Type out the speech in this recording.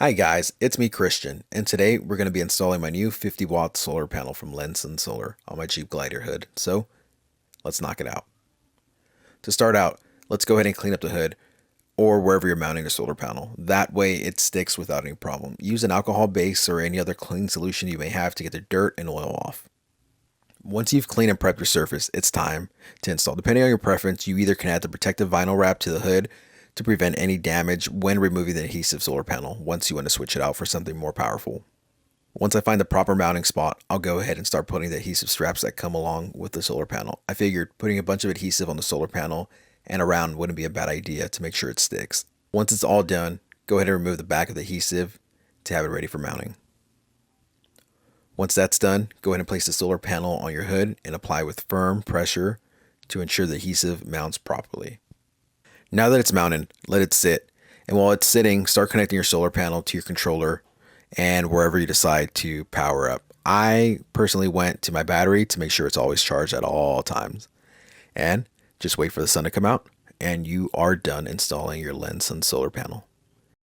Hi guys, it's me Christian, and today we're going to be installing my new 50-watt solar panel from LENSUN Solar on my Jeep Gladiator hood, so let's knock it out. To start out, let's go ahead and clean up the hood, or wherever you're mounting your solar panel. That way it sticks without any problem. Use an alcohol base or any other cleaning solution you may have to get the dirt and oil off. Once you've cleaned and prepped your surface, it's time to install. Depending on your preference, you either can add the protective vinyl wrap to the hood to prevent any damage when removing the adhesive solar panel once you want to switch it out for something more powerful. Once I find the proper mounting spot, I'll go ahead and start putting the adhesive straps that come along with the solar panel. I figured putting a bunch of adhesive on the solar panel and around wouldn't be a bad idea to make sure it sticks. Once it's all done, go ahead and remove the back of the adhesive to have it ready for mounting. Once that's done, go ahead and place the solar panel on your hood and apply with firm pressure to ensure the adhesive mounts properly. Now that it's mounted, let it sit. And while it's sitting, start connecting your solar panel to your controller and wherever you decide to power up. I personally went to my battery to make sure it's always charged at all times. And just wait for the sun to come out and you are done installing your LENSUN solar panel.